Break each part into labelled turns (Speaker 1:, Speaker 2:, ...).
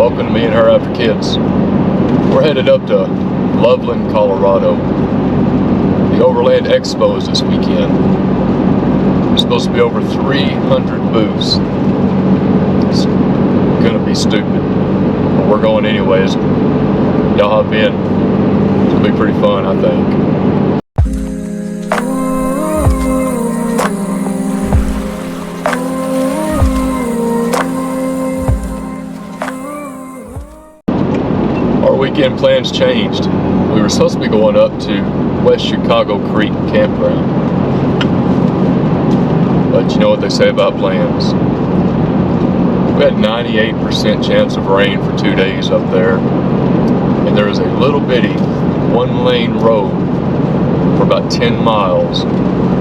Speaker 1: welcome to me and her after kids. We're headed up to Loveland, Colorado. The Overland Expo is this weekend. There's supposed to be over 300 booths. It's gonna be stupid, but we're going anyways. Y'all hop in. It's gonna be pretty fun, I think. Weekend plans changed. We were supposed to be going up to West Chicago Creek Campground, but you know what they say about plans. We had 98% chance of rain for 2 days up there, and there is a little bitty one-lane road for about 10 miles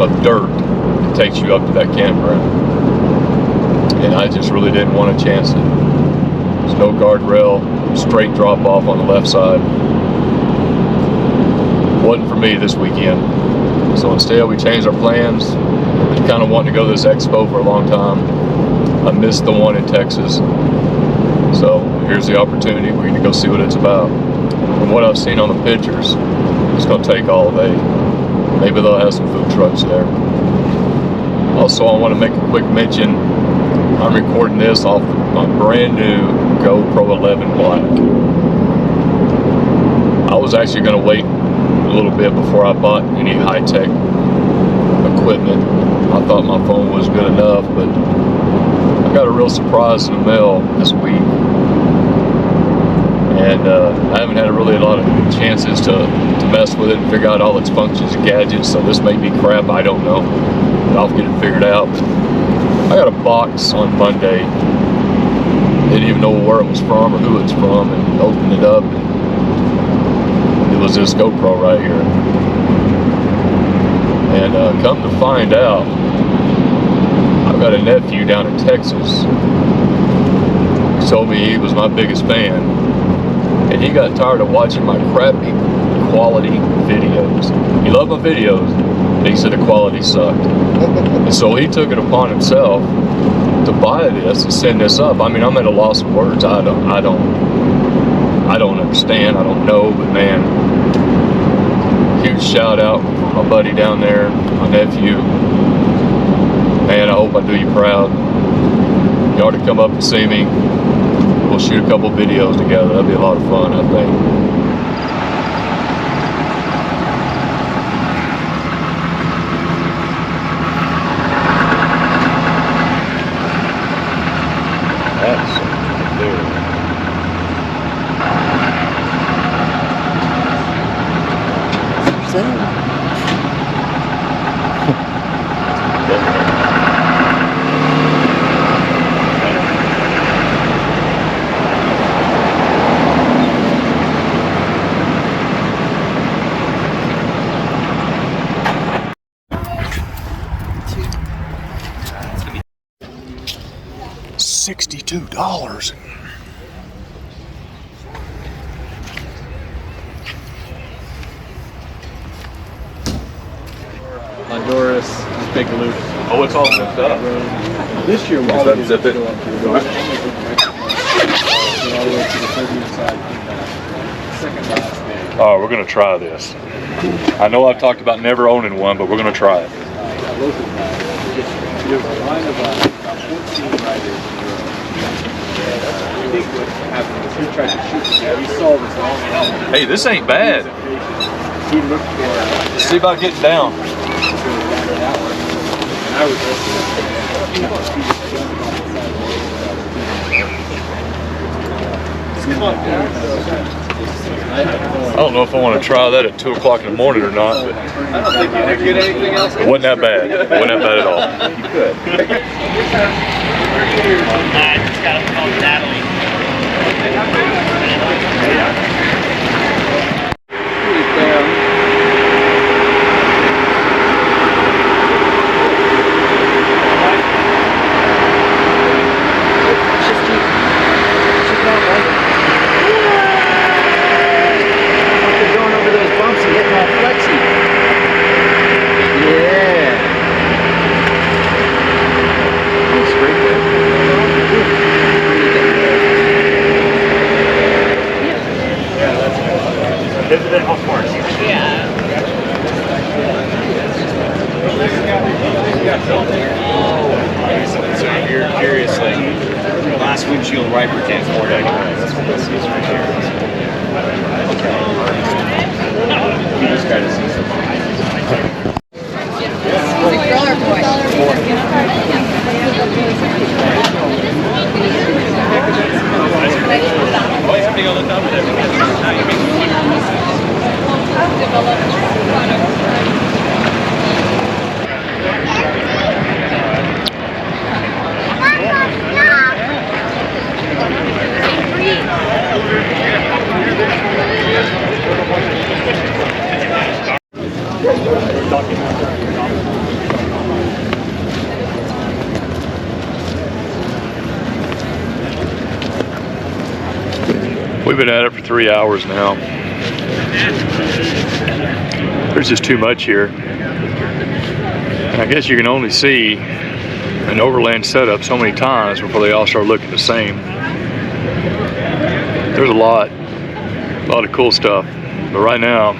Speaker 1: of dirt that takes you up to that campground, and I just really didn't want to chance it. There's no guardrail, straight drop off on the left side. Wasn't for me this weekend. So instead we changed our plans. Been kind of wanting to go to this expo for a long time. I missed the one in Texas. So here's the opportunity. We're gonna go see what it's about. From what I've seen on the pictures, it's gonna take all day. Maybe they'll have some food trucks there. Also, I want to make a quick mention. I'm recording this off my brand new GoPro 11 Black. I was actually going to wait a little bit before I bought any high-tech equipment. I thought my phone was good enough, but I got a real surprise in the mail this week. And I haven't had really a lot of chances to mess with it and figure out all its functions and gadgets, so this may be crap, I don't know. But I'll get it figured out. I got a box on Monday. Didn't even know where it was from or who it's from, and opened it up, and it was this GoPro right here. And come to find out, I've got a nephew down in Texas. He told me he was my biggest fan, and he got tired of watching my crappy quality videos. He loved my videos, but he said the quality sucked. And so he took it upon himself to buy this and send this up. I mean, I'm at a loss of words. I don't understand. I don't know, but man, huge shout out for my buddy down there, my nephew. Man, I hope I do you proud. You ought to come up and see me. We'll shoot a couple videos together. That'd be a lot of fun, I think. $62.
Speaker 2: Honduras, Big Loop.
Speaker 1: Oh, it's all zipped up.
Speaker 2: This year we
Speaker 1: all did zip it.
Speaker 2: All the way to the Caribbean side. Second last day.
Speaker 1: Oh, we're gonna try this. I know I've talked about never owning one, but we're gonna try it.
Speaker 2: There's a line of about 14 riders. I think what happened was he tried to shoot the guy. We saw this long helmet.
Speaker 1: Hey, this ain't bad.
Speaker 2: He looked for
Speaker 1: Let's see about getting down.
Speaker 2: and I was
Speaker 1: I don't know if I want to try that at 2 o'clock in the morning or not, but
Speaker 2: I don't think you could get anything else.
Speaker 1: it wasn't that bad. It wasn't that bad at all.
Speaker 2: You could.
Speaker 3: I just got to call Natalie.
Speaker 2: Yeah. Last windshield wiper can't afford anyway. That's what this is right here. Okay. You just gotta see something.
Speaker 1: We've been at it for 3 hours now. There's just too much here. And I guess you can only see an overland setup so many times before they all start looking the same. There's a lot of cool stuff. But right now,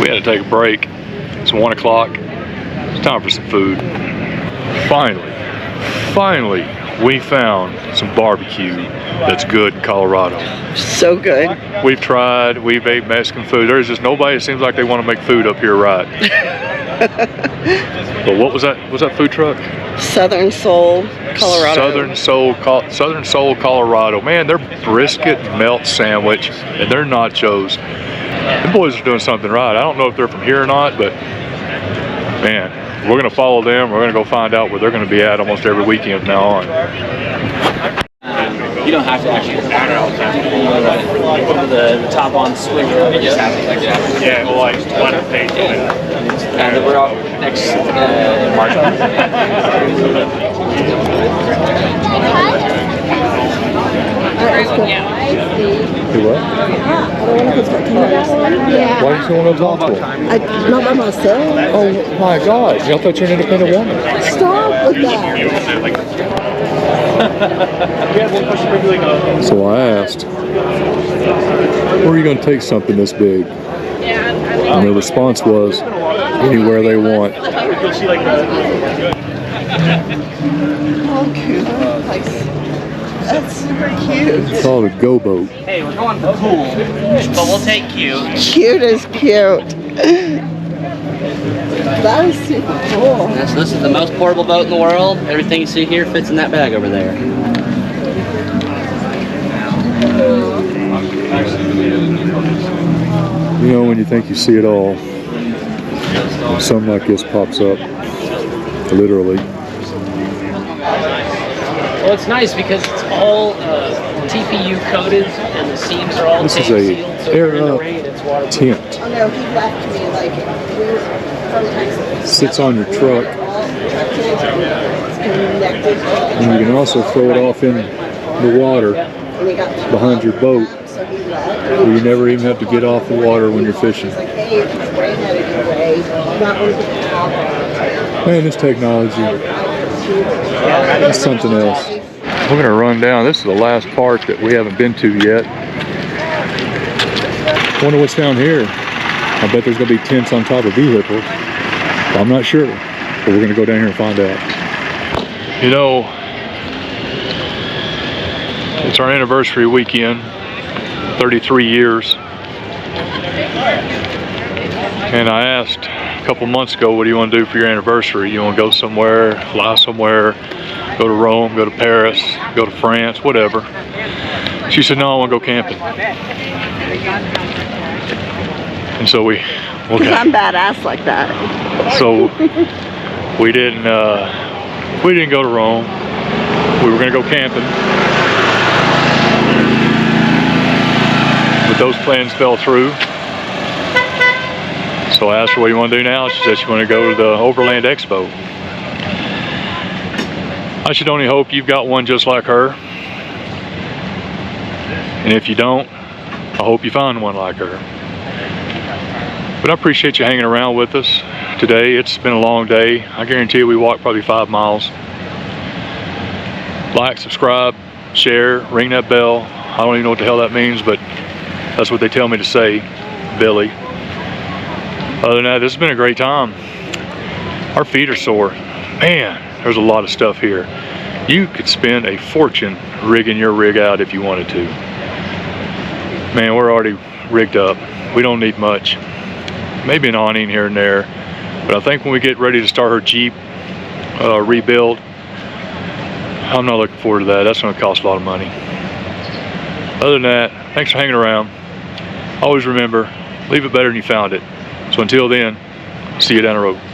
Speaker 1: we had to take a break. It's 1 o'clock. It's time for some food. Finally, we found some barbecue that's good in Colorado.
Speaker 4: So good.
Speaker 1: We've tried, we've ate Mexican food. There's just nobody, it seems like they want to make food up here right. But what was that? Was that food truck?
Speaker 4: Southern Soul, Colorado.
Speaker 1: Southern Soul, Colorado. Man, their brisket melt sandwich and their nachos. The boys are doing something right. I don't know if they're from here or not, but man, we're gonna follow them. We're gonna go find out where they're gonna be at almost every weekend from now on.
Speaker 2: You don't have to actually put it all the time. Put the top on swing. It just happens like that.
Speaker 1: Yeah, well, like one page.
Speaker 2: And we're out next March.
Speaker 1: Do what? Why do you want to talk to him?
Speaker 4: Not by myself.
Speaker 1: Oh my God! I thought you're an independent woman.
Speaker 4: Stop with that.
Speaker 1: So I asked, where are you going to take something this big? And their response was, anywhere they want.
Speaker 4: Oh, cute. That's super cute.
Speaker 1: It's called a go boat.
Speaker 3: Hey, we're going for cool, but we'll take cute.
Speaker 4: Cute is cute. That is super cool.
Speaker 3: This is the most portable boat in the world. Everything you see here fits in that bag over there.
Speaker 1: You know, when you think you see it all, something like this pops up, literally.
Speaker 3: Well, it's nice because it's all TPU coated and the seams are all
Speaker 1: This is
Speaker 3: tape
Speaker 1: a
Speaker 3: sealed, so
Speaker 1: air
Speaker 3: in the
Speaker 1: up
Speaker 3: rain it's waterproof.
Speaker 1: tent.
Speaker 4: Oh no, he left me like we're from Texas.
Speaker 1: Sits on your truck,
Speaker 4: It's connected.
Speaker 1: and you can also throw it off in the water
Speaker 4: And we got
Speaker 1: behind your boat,
Speaker 4: so he left.
Speaker 1: where you never even have to get off the water when you're fishing.
Speaker 4: He's like, hey, it's way ahead of your way. Not one of the top ones.
Speaker 1: Man, this technology is something else. We're gonna run down. This is the last park that we haven't been to yet. Wonder what's down here. I bet there's gonna be tents on top of vehicles. I'm not sure, but we're gonna go down here and find out. You know, it's our anniversary weekend, 33 years. And I asked a couple months ago, what do you want to do for your anniversary? You want to go somewhere, fly somewhere, go to Rome, go to Paris, go to France, whatever. She said, no, I want to go camping. And so we
Speaker 4: I'm badass like that.
Speaker 1: So we didn't go to Rome. We were gonna go camping, but those plans fell through. So I asked her, what do you want to do now? She said she wanted to go to the Overland Expo. I should only hope you've got one just like her. And if you don't, I hope you find one like her. But I appreciate you hanging around with us today. It's been a long day. I guarantee you we walked probably 5 miles. Like, subscribe, share, ring that bell. I don't even know what the hell that means, but that's what they tell me to say, Billy. Other than that, this has been a great time. Our feet are sore. Man, there's a lot of stuff here. You could spend a fortune rigging your rig out if you wanted to. Man, we're already rigged up. We don't need much. Maybe an awning here and there. But I think when we get ready to start her Jeep rebuild, I'm not looking forward to that. That's going to cost a lot of money. Other than that, thanks for hanging around. Always remember, leave it better than you found it. So until then, see you down the road.